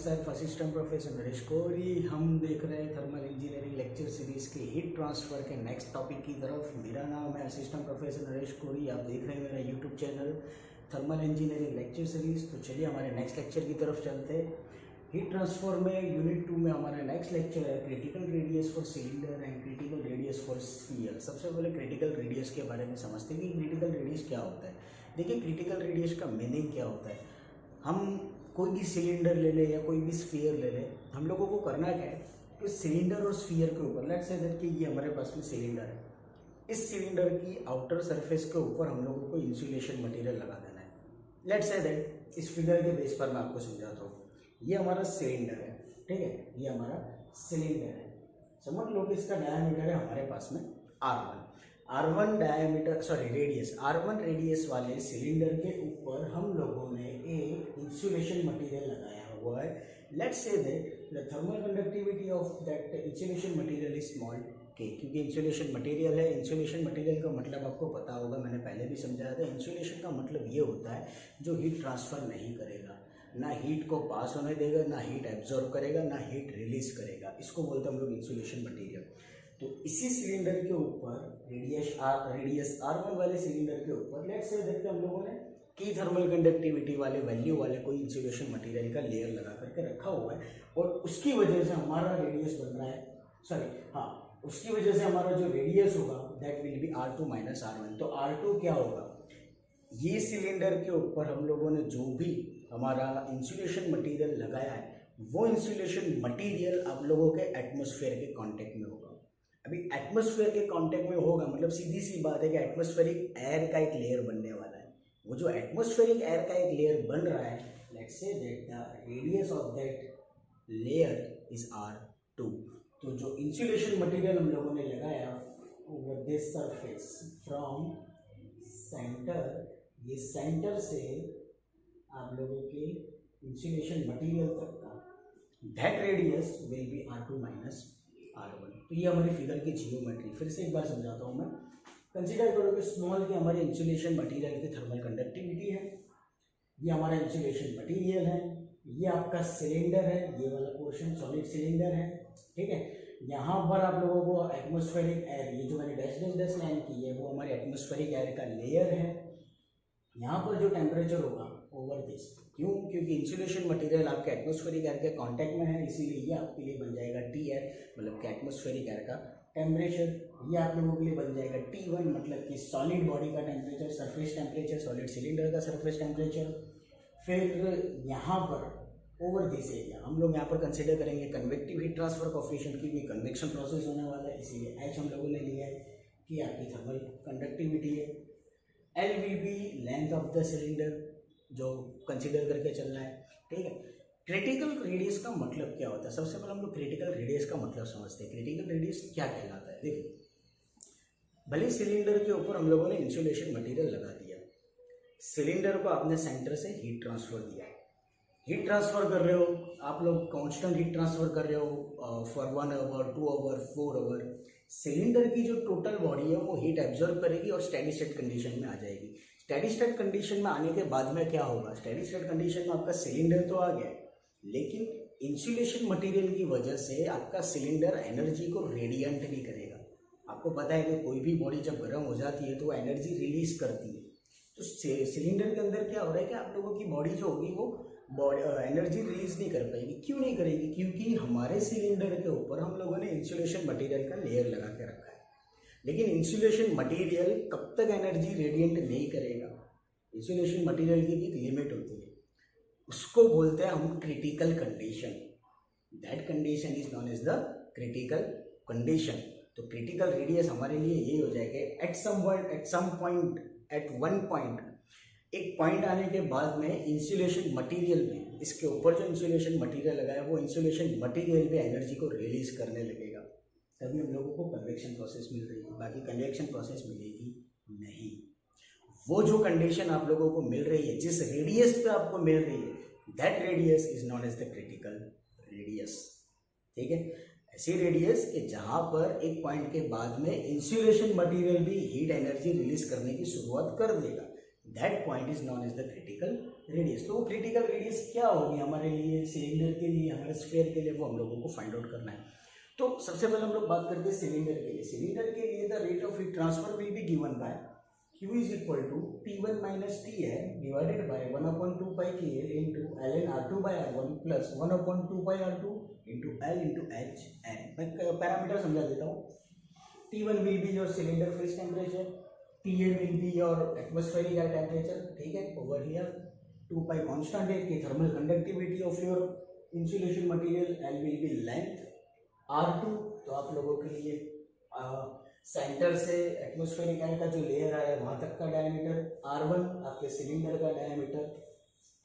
Self assistant professor Naresh Kohli. हम देख रहे हैं थर्मल इंजीनियरिंग लेक्चर सीरीज़ के हीट ट्रांसफ़र के नेक्स्ट टॉपिक की तरफ। मेरा नाम है असिस्टेंट प्रोफेसर नरेश कोहली। आप देख रहे हैं मेरा YouTube channel thermal engineering lecture series. तो चलिए हमारे नेक्स्ट लेक्चर की तरफ चलते हैं। हीट ट्रांसफ़र में यूनिट 2 में हमारा नेक्स्ट लेक्चर है critical radius for cylinder and critical radius for sphere. सबसे पहले क्रिटिकल रेडियस के बारे में समझते हैं कि क्रिटिकल रेडियस क्या होता है। देखिए, क्रिटिकल रेडियस का मीनिंग क्या होता है। हम कोई भी सिलेंडर ले ले या कोई भी स्फीयर ले ले, हम लोगों को करना क्या है कि सिलेंडर और स्फीयर के ऊपर, लेट्स से दैट कि ये हमारे पास में सिलेंडर है, इस सिलेंडर की आउटर सरफेस के ऊपर हम लोगों को इंसुलेशन मटेरियल लगा देना है। लेट्स से दैट इस फिगर के बेस पर मैं आपको समझाता हूँ। ये हमारा सिलेंडर है, ठीक है, ये हमारा सिलेंडर है। समझ लो कि इसका डायमीटर है हमारे पास में R1 डायमीटर R1 रेडियस वाले सिलेंडर के ऊपर हम लोगों ने एक इंसुलेशन मटेरियल लगाया हुआ है। Let's say that the thermal conductivity of that insulation material is small k, क्योंकि इंसुलेशन मटेरियल है। इंसुलेशन मटेरियल का मतलब आपको पता होगा, मैंने पहले भी समझाया था। इंसुलेशन का मतलब ये होता है जो हीट ट्रांसफ़र नहीं करेगा, ना हीट को पास होने देगा, ना हीट एब्जॉर्ब करेगा, ना हीट रिलीज करेगा। इसको बोलते हैं हम लोग इंसुलेशन मटेरियल। तो इसी सिलेंडर के ऊपर रेडियस R1 वाले सिलेंडर के ऊपर लेट्स से देखते हम लोगों ने की थर्मल कंडक्टिविटी वाले वैल्यू वाले कोई इंसुलेशन मटेरियल का लेयर लगा करके रखा हुआ है, और उसकी वजह से हमारा रेडियस बन रहा है, उसकी वजह से हमारा जो रेडियस होगा that will be R2 minus R1। तो R2 क्या होगा, ये सिलेंडर के ऊपर हम लोगों ने जो भी हमारा इंसुलेशन मटेरियल लगाया है, वो इंसुलेशन मटेरियल आप लोगों के एटमॉस्फेयर के कांटेक्ट में होगा। अभी एटमॉस्फेयर के कांटेक्ट में होगा मतलब सीधी सी बात है कि एटमॉस्फेरिक एयर का एक लेयर बनने वाला है। वो जो एटमॉस्फेरिक एयर का एक लेयर बन रहा है, let's say that the radius of that layer is R2। तो जो इंसुलेशन मटेरियल हम लोगों ने लगाया over this surface from centre, ये सेंटर से आप लोगों के इंसुलेशन मटेरियल तक का that radius will be R2 minus R1। तो ये हमारी फिगर की जियोमेट्री। फिर से एक बार समझाता हूँ मैं। कंसीडर करो कि स्मॉल की हमारे इंसुलेशन मटेरियल की थर्मल कंडक्टिविटी है, ये हमारा इंसुलेशन मटेरियल है, ये आपका सिलेंडर है, ये वाला पोर्शन सॉलिड सिलेंडर है, ठीक है। यहाँ पर आप लोगों को एटमॉस्फेरिक एयर, ये जो मैंने डैश लाइन की है वो हमारे एटमॉस्फेरिक एयर का लेयर है। यहाँ पर जो टेम्परेचर होगा ओवर दिस, क्यों, क्योंकि इंसुलेशन मटेरियल आपके एटमॉस्फेरिक एयर के कांटेक्ट में है, इसीलिए ये आपके लिए बन जाएगा T एयर, मतलब कि एटमॉस्फेरिक एयर का टेम्परेचर। ये आप लोगों के लिए बन जाएगा T1, मतलब कि सॉलिड बॉडी का temperature, surface temperature, solid cylinder का सरफेस टेम्परेचर। फिर यहाँ पर ओवर दिस एरिया हम लोग यहाँ पर कंसिडर करेंगे कन्वेक्टिव हीट ट्रांसफर कोफिशिएंट की भी कन्वेक्शन प्रोसेस होने वाला है, इसीलिए H हम लोगों ने लिया है कि आपकी थर्मल कंडक्टिविटी है। L will be length of the cylinder, जो कंसिडर करके चलना है, ठीक है। क्रिटिकल रेडियस का मतलब क्या होता है, सबसे पहले हम लोग क्रिटिकल रेडियस का मतलब समझते हैं। क्रिटिकल रेडियस क्या कहलाता है। देखिए, भले सिलेंडर के ऊपर हम लोगों ने इंसुलेशन मटेरियल लगा दिया, सिलेंडर को आपने सेंटर से हीट ट्रांसफर दिया, हीट ट्रांसफर कर रहे हो आप लोग, कांस्टेंट हीट ट्रांसफर कर रहे हो for 1 hour 2 hour 4 hour. Cylinder की जो टोटल बॉडी है वो हीट एब्जॉर्ब करेगी और स्टेडी स्टेट कंडीशन में आ जाएगी। स्टेडी स्टेट कंडीशन में आने के बाद में क्या होगा, स्टेडी स्टेट कंडीशन में आपका सिलेंडर तो आ गया, लेकिन इंसुलेशन मटेरियल की वजह से आपका सिलेंडर एनर्जी को रेडिएंट नहीं करेगा। आपको पता है कि कोई भी बॉडी जब गर्म हो जाती है तो वो एनर्जी रिलीज करती है। तो सिलेंडर के अंदर क्या हो रहा है कि आप लोगों की बॉडी जो होगी वो एनर्जी रिलीज नहीं कर पाएगी। क्यों नहीं करेगी, क्योंकि हमारे सिलेंडर के ऊपर हम लोगों ने इंसुलेशन मटेरियल का लेयर लगा के रखा है। लेकिन इंसुलेशन मटेरियल कब तक एनर्जी रेडिएंट नहीं करेगा, इंसुलेशन मटेरियल की भी एक लिमिट होती है, उसको बोलते हैं हम critical condition. That condition is known as the critical condition. तो क्रिटिकल रेडियस हमारे लिए ये हो जाएगा एट वन पॉइंट, एक पॉइंट आने के बाद में इंसुलेशन मटेरियल में, इसके ऊपर जो इंसुलेशन मटेरियल लगा है वो इंसुलेशन मटेरियल पे एनर्जी को रिलीज करने लगेगा, तभी हम लोगों को कन्वेक्शन प्रोसेस मिल रही है। बाकी कन्वेक्शन प्रोसेस मिलेगी नहीं। वो जो कंडीशन आप लोगों को मिल रही है, जिस रेडियस पे आपको मिल रही है, that radius is known as the critical radius, ठीक है। ऐसी रेडियस कि जहां पर एक पॉइंट के बाद में इंसुलेशन मटेरियल भी हीट एनर्जी रिलीज करने की शुरुआत कर देगा, that point is known as the critical radius. तो वो क्रिटिकल रेडियस क्या होगी हमारे लिए, सिलेंडर के लिए, हमारे स्फीयर के लिए, वो हम लोगों को फाइंड आउट करना है। तो सबसे पहले हम लोग बात करते हैं सिलेंडर के लिए। सिलेंडर के लिए the rate of heat transfer will be given by Q is equal to T1 minus Tn divided by 1 upon 2 pi KL into ln R2 by R1 plus 1 upon 2 pi R2 into L into H n। मैं parameter समझा देता हूँ। T1 will be your cylinder freeze temperature, Tn will be your atmospheric air temperature, ठीक है। over here 2 pi constant है कि thermal conductivity of your insulation material, L will be length, R2 तो आप लोगों के लिए सेंटर से एटमॉस्फेरिक एयर का जो लेयर है वहां तक का डायमीटर, R1 आपके सिलेंडर का diameter,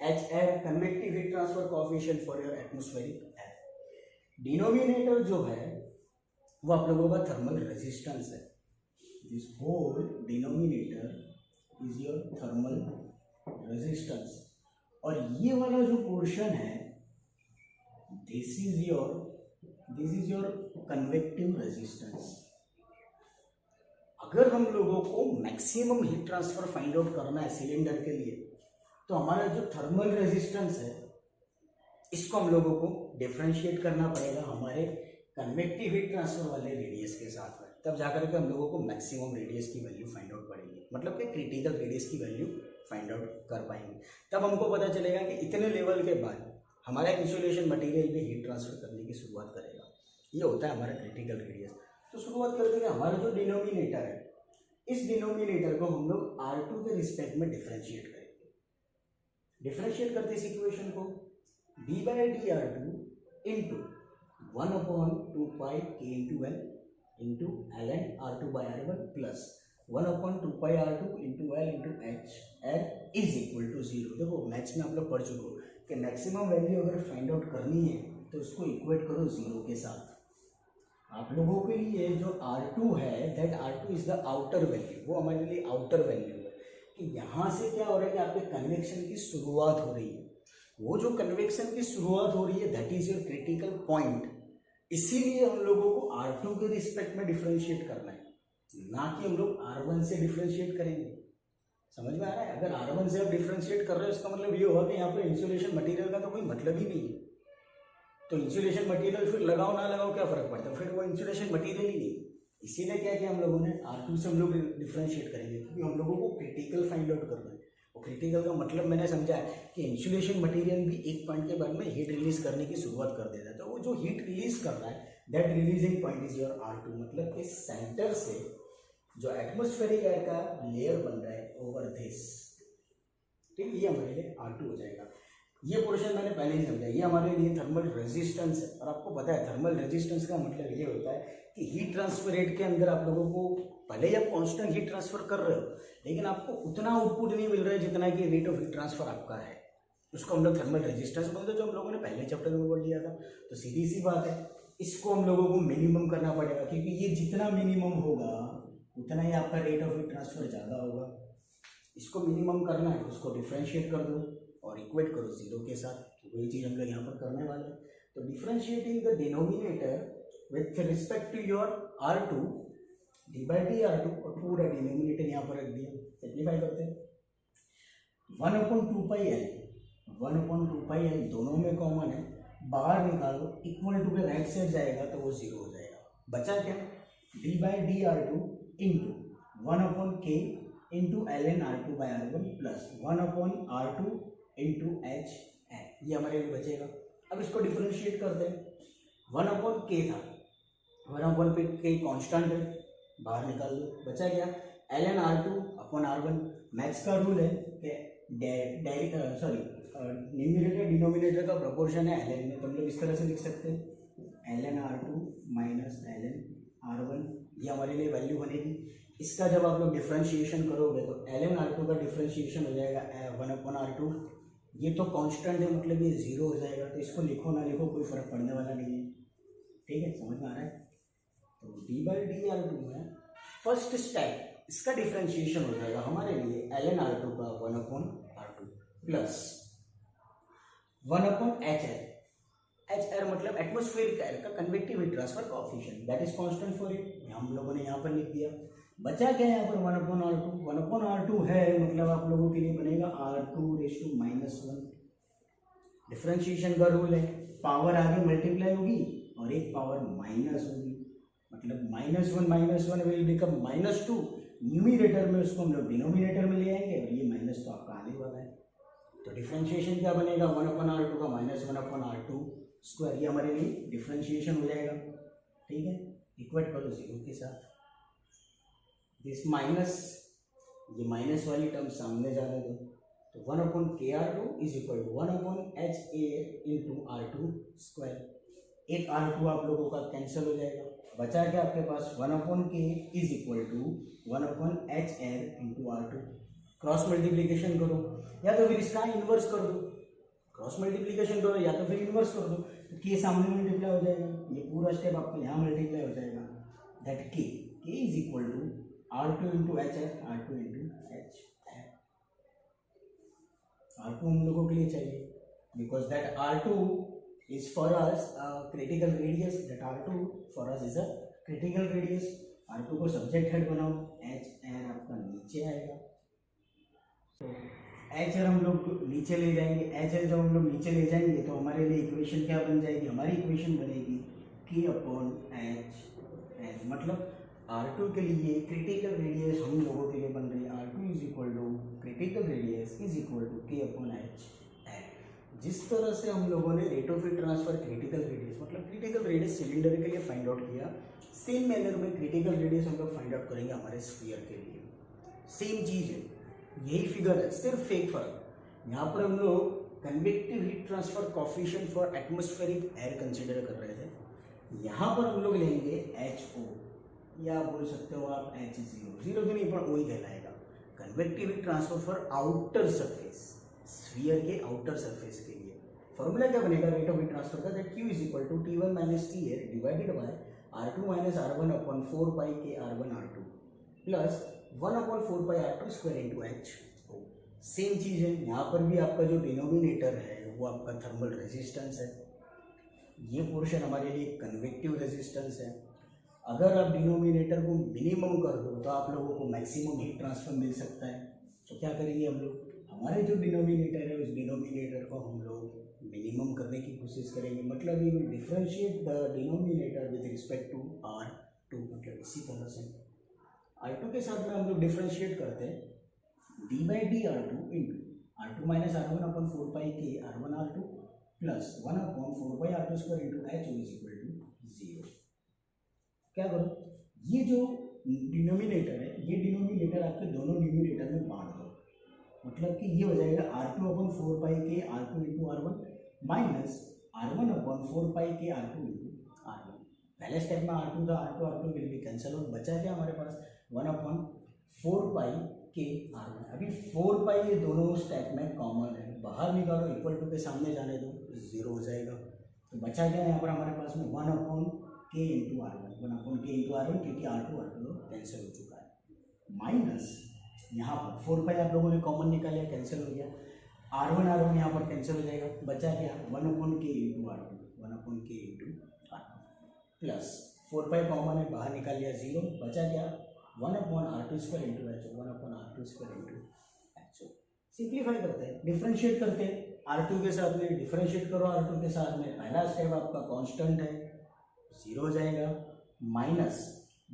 HR convective heat transfer coefficient for your atmospheric air. Denominator जो है वो आप लोगों का थर्मल रेजिस्टेंस है। This whole denominator is your thermal resistance, और ये वाला जो पोर्शन है this is your convective resistance. अगर हम लोगों को maximum heat transfer find out करना है सिलेंडर के लिए, तो हमारा जो थर्मल रेजिस्टेंस है इसको हम लोगों को डिफरेंशिएट करना पड़ेगा हमारे कन्वेक्टिव हीट ट्रांसफर वाले रेडियस के साथ में, तब जाकर के हम लोगों को मैक्सिमम रेडियस की वैल्यू फाइंड आउट पड़ेगी, मतलब कि क्रिटिकल रेडियस की वैल्यू फाइंड आउट कर पाएंगे। तब हमको पता चलेगा कि इतने लेवल के बाद हमारा इंसुलेशन मटेरियल भी हीट ट्रांसफर करने की शुरुआत करेगा। ये होता है हमारा क्रिटिकल रेडियस। तो शुरुआत करते हैं हमारा जो डिनोमिनेटर है, इस डिनोमिनेटर को हम लोग R2 के रिस्पेक्ट में डिफरेंशिएट करेंगे। डिफरेंशिएट करते इस इक्वेशन को d by dr2 into 1 upon 2 pi k into L into ln R2 by R1 plus 1 upon 2 pi R2 into L into H L is equal to 0। देखो maths में आप लोग पढ़ चुके हो कि मैक्सिमम वैल्यू अगर फाइंड आउट करनी है तो उसको इक्वेट करो 0 के साथ। आप लोगों के लिए जो R2 है that R2 is the outer value, वो हमारे लिए आउटर वैल्यू है कि यहाँ से क्या हो रहा है कि आपके कन्वेक्शन की शुरुआत हो रही है। वो जो कन्वेक्शन की शुरुआत हो रही है that is your critical point. इसीलिए हम लोगों को R2 के रिस्पेक्ट में डिफरेंशिएट करना है, ना कि हम लोग R1 से डिफरेंशिएट करेंगे। समझ में आ रहा है? अगर R1 से आप डिफरेंशिएट कर रहे हो इसका मतलब ये होगा कि यहाँ पे इंसुलेशन मटेरियल का तो कोई मतलब ही नहीं है। तो इंसुलेशन मटेरियल फिर लगाओ ना लगाओ क्या फर्क पड़ता है, फिर वो इंसुलेशन मटेरियल ही नहीं। इसीलिए क्या किया हम लोगों ने R2 से हम लोग डिफरेंशिएट करेंगे, क्योंकि हम लोगों को क्रिटिकल फाइंड आउट करना है। और क्रिटिकल का मतलब मैंने समझा है कि इंसुलेशन मटेरियल भी एक पॉइंट के बाद में हीट रिलीज करने की शुरुआत कर देता है। तो वो जो हीट रिलीज कर रहा है that releasing point is your R2, मतलब कि सेंटर से जो एटमॉस्फेरिक एयर का लेयर बन रहा है ओवर दिस, ठीक, ये हमारे लिए R2 हो जाएगा। ये पोर्शन मैंने पहले ही समझा, ये हमारे लिए थर्मल रेजिस्टेंस है। और आपको पता है थर्मल रेजिस्टेंस का मतलब ये होता है कि हीट ट्रांसफर रेट के अंदर आप लोगों को भले ही आप कांस्टेंट हीट ट्रांसफर कर रहे हो लेकिन आपको उतना आउटपुट नहीं मिल रहा है जितना कि रेट ऑफ हीट ट्रांसफर आपका है, उसको हम लोग थर्मल रेजिस्टेंस बोलते हैं, जो हम लोगों ने पहले चैप्टर में बोल लिया था। तो सीधी सी बात है, इसको हम लोगों को मिनिमम करना पड़ेगा, क्योंकि ये जितना मिनिमम होगा उतना ही आपका रेट ऑफ हीट ट्रांसफर ज़्यादा होगा। इसको मिनिमम करना है, उसको डिफ्रेंशिएट कर दो और इक्वेट करो 0 के साथ। तो वही चीज़ हम लोग यहाँ पर करने वाले हैं। तो differentiating the denominator with respect to your R2 d by dr2, और पूरा डिनोमिनेटर यहाँ पर रख दिया। सिंप्लीफाई करते हैं 1 upon 2 pi l, 1 upon 2 pi l दोनों में कॉमन है, बाहर निकालो, इक्वल टू के राइट साइड जाएगा तो वो 0 हो जाएगा। बचा क्या, d by dr2 into 1 upon k into ln R2 by R1 plus 1 upon R2 into H N, ये हमारे लिए बचेगा। अब इसको डिफरेंशिएट करते हैं। 1 अपॉन के था, 1 अपॉन के कॉन्स्टेंट है, बाहर निकाल दो, बचा क्या, ln R2 upon R1। Maths का रूल है कि न्यूमरेटर डिनोमिनेटर का प्रोपोर्शन है ln में, तो हम लोग इस तरह से लिख सकते हैं ln R2 minus ln R1, ये हमारे लिए वैल्यू बनेगी। इसका जब आप लोग डिफरेंशिएशन करोगे तो ln R2 का डिफरेंशिएशन हो जाएगा 1 अपॉन R2, ये तो कांस्टेंट है मतलब ये 0 हो जाएगा। तो इसको लिखो ना लिखो कोई फर्क पड़ने वाला नहीं है, ठीक है, समझ में आ रहा है। तो d by dr2 में फर्स्ट स्टेप इसका डिफरेंशिएशन हो जाएगा हमारे लिए ln R2 का 1 upon R2 plus 1 upon HR मतलब एटमॉस्फेरिक एयर का convective heat transfer coefficient, that is constant for it, हम लोगों ने यहाँ पर लिख दिया। बचा क्या है यहाँ पर 1/r2, 1/r2 है मतलब आप लोगों के लिए बनेगा r2⁻⁻1। डिफरेंशिएशन का रूल है, पावर आगे मल्टीप्लाई होगी और एक पावर माइनस होगी, मतलब -1 विल बिकम -2। न्यूमिनेटर में उसको हम लोग डिनोमिनेटर में ले आएंगे और ये माइनस तो आपका आने वाला है। तो डिफरेंशिएशन क्या बनेगा 1/r2 का -1/r2², ये हमारे लिए डिफरेंशिएशन हो जाएगा। ठीक है, इक्वेट करो 0 के साथ, दिस माइनस, ये माइनस वाली टर्म सामने जाने दो, तो 1/kr2 is equal to 1/ha into r2²। एक r2 आप लोगों का कैंसिल हो जाएगा, बचा क्या आपके पास 1/k is equal to 1/hr into r2। Cross multiplication करो या तो फिर इसका इन्वर्स कर दो, क्रॉस मल्टीप्लीकेशन करो या तो फिर इन्वर्स कर दो, तो के सामने मल्टीप्लाई हो जाएगा, ये पूरा स्टेप आपको यहाँ मल्टीप्लाई हो जाएगा, that K is equal to r2 into H है, r2 इंटू एच है। r2 हम लोगों के लिए चाहिए because that r2 is for us critical radius, that r2 for us is a critical radius. r2 को सब्जेक्ट हेड बनाओ, H एर आपका नीचे आएगा, तो एच एर हम लोग नीचे ले जाएंगे, एच एर जब हम लोग नीचे ले जाएंगे तो हमारे लिए इक्वेशन क्या बन जाएगी, हमारी इक्वेशन बनेगी k/h, मतलब R2 के लिए क्रिटिकल रेडियस हम लोगों के लिए बन रही है R2 is equal to critical radius is equal to k/h। जिस तरह से हम लोगों ने rate of heat transfer critical radius, मतलब क्रिटिकल रेडियस सिलेंडर के लिए फाइंड आउट किया, सेम मैनर में क्रिटिकल रेडियस हम लोग फाइंड आउट करेंगे हमारे स्फीयर के लिए। सेम चीज़ है, यही फिगर है, सिर्फ एक फर्क, यहाँ पर हम लोग convective heat transfer coefficient for atmospheric air consider कर रहे थे, यहाँ पर हम लोग लेंगे HO, या आप बोल सकते हो आप H0 तो नहीं पर वही कहलाएगा, convective heat transfer for outer surface, sphere के आउटर सरफेस के लिए। फॉर्मूला क्या बनेगा रेट ऑफ हीट ट्रांसफर का, that Q is equal to T1 - T air divided by R2 - R1 upon 4 pi के R1 R2 plus 1/4πr2² into HO। Same चीज़ है, यहाँ पर भी आपका जो डिनोमिनेटर है वो आपका थर्मल रेजिस्टेंस है, ये पोर्शन हमारे लिए कन्वेक्टिव रेजिस्टेंस है। अगर आप डिनोमिनेटर को मिनिमम कर दो तो आप लोगों को मैक्सिमम हीट ट्रांसफर मिल सकता है, तो क्या करेंगे हम लोग, हमारे जो डिनोमिनेटर है उस डिनोमिनेटर को हम लोग मिनिमम करने की कोशिश करेंगे, मतलब we will differentiate the denominator with respect to R2, मतलब इसी तरह से R2 के साथ में हम लोग डिफरेंशिएट करते हैं d/d/r2 into R2 - R1 upon 4 pi के R1 R2 plus 1/4πr2² into HO is equal to 0। क्या करो, ये जो डिनोमिनेटर है ये डिनोमिनेटर आपके दोनों न्यूमिनेटर में बांट दो, मतलब कि ये हो जाएगा R2/4 पाई के R2 into R1 minus R1/4 पाई के R2 इंटू R1। पहले स्टेप में R2 था, R2 विल बी कैंसिल और बचा क्या हमारे पास 1/4 पाई के R1। अभी 4 पाई ये दोनों स्टेप में कॉमन है, बाहर निकालो, इक्वल टू के सामने जाने दो, 0 हो जाएगा, तो बचा क्या यहाँ पर हमारे पास में 1/k into R1, 1/k into R1 क्योंकि R2 कैंसिल हो चुका है, माइनस यहाँ पर 4 पाई आप लोगों ने कॉमन निकाला, कैंसिल हो गया, R1 यहाँ पर कैंसिल हो जाएगा, बचा क्या 1/k into R2, 1/k into R2 plus 4 pi common है बाहर निकाल लिया 0, बचा क्या 1/r2² into HO, 1/r2² into HO। Simplify करते हैं, डिफ्रेंशिएट करते हैं, R2 के साथ में डिफ्रेंशिएट करो, R2 के साथ में पहला स्टेप आपका कांस्टेंट है 0 हो जाएगा, माइनस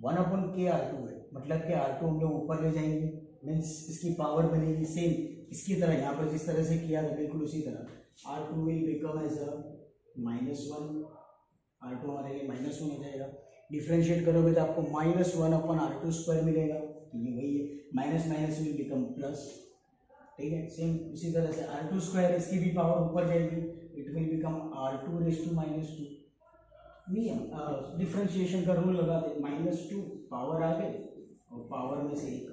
1/k R2 है, मतलब कि R2 हम लोग ऊपर ले जाएंगे, मीन्स इसकी पावर बनेगी सेम इसकी तरह, यहाँ पर जिस तरह से किया था बिल्कुल उसी तरह, R2 will become as a -1, R2 हमारे लिए -1 हो जाएगा। डिफ्रेंशिएट करोगे तो आपको -1/r2² मिलेगा, तो ये वही है, minus minus will become plus, ठीक है। सेम इसी तरह से R2², इसकी भी पावर ऊपर जाएगी, इट विल बिकम R2⁻²। नहीं, डिफ्रेंशिएशन का रूल लगा दे, -2 पावर आ गए और पावर में से एक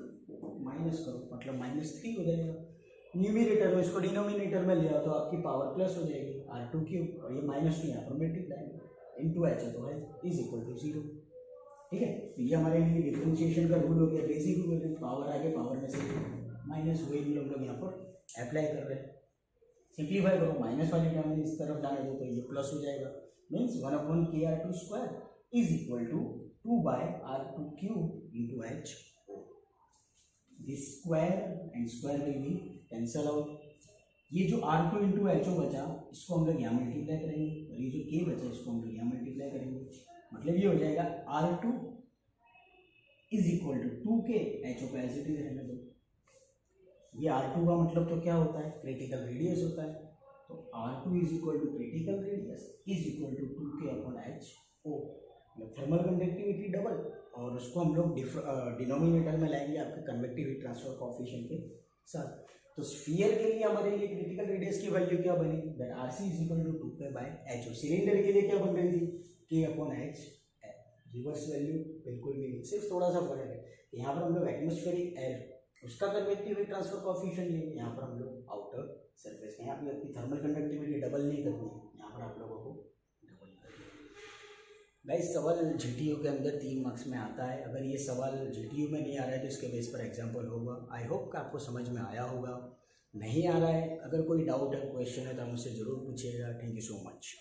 माइनस करो, मतलब -3 हो जाएगा। न्यूमिनेटर में इसको डिनोमिनेटर में ले आओ तो आपकी पावर प्लस हो जाएगी R2³ और ये -2 यहाँ पर मल्टीप्लाई इंटू HO तो है इज इक्वल टू 0, ठीक है। तो ये हमारे लिए डिफरेंशिएशन का रूल हो गया, बेसिक रूल है, पावर आगे पावर में से माइनस वही रूल हम लोग यहाँ पर अप्लाई कर रहे हैं। सिंप्लीफाई करो, माइनस वाली टर्म इस तरफ जाने दो तो ये प्लस हो जाएगा, means 1/k R2² is equal to 2/r2³ into HO। This square and square will be cancel out. ये जो R2 इंटू एच ओ बचा इसको हम लोग यहाँ मल्टीप्लाई करेंगे और ये जो K बचा इसको हम लोग यहाँ मल्टीप्लाई करेंगे। मतलब ये हो जाएगा R2 is equal to 2K, H O को एज इट इज रहने दो। ये R2 का मतलब तो क्या होता है, क्रिटिकल रेडियस होता है। तो R2 is equal to critical radius is equal to 2K upon H O, मतलब थर्मल कंडक्टिविटी डबल, और उसको हम लोग डिनोमिनेटर में लाएंगे आपके कन्वेक्टिव हीट ट्रांसफर कोएफिशिएंट के साथ। तो स्फीयर के लिए हमारे लिए क्रिटिकल रेडियस की वैल्यू क्या बनी, that RC is equal to 2K by H O. Cylinder के लिए क्या बन रही थी, K upon H. Reverse value बिल्कुल भी नहीं, सिर्फ थोड़ा सा फर्क है। यहाँ पर हम लोग एटमॉस्फेरिक एयर उसका कन्वेक्टिव हीट ट्रांसफर कोएफिशिएंट लेंगे, यहाँ पर हम लोग आउटर सरफेस का। यहाँ पे आपकी थर्मल कंडक्टिविटी डबल नहीं करनी है, यहाँ पर आप लोगों को डबल करनी है। गाइस सवाल GTU के अंदर 3 मार्क्स में आता है। अगर ये सवाल GTU में नहीं आ रहा है तो इसके बेस पर एग्जाम्पल होगा। आई होप कि आपको समझ में आया होगा। नहीं आ रहा है, अगर कोई डाउट है, क्वेश्चन है तो मुझसे ज़रूर पूछिएगा। Thank you so much.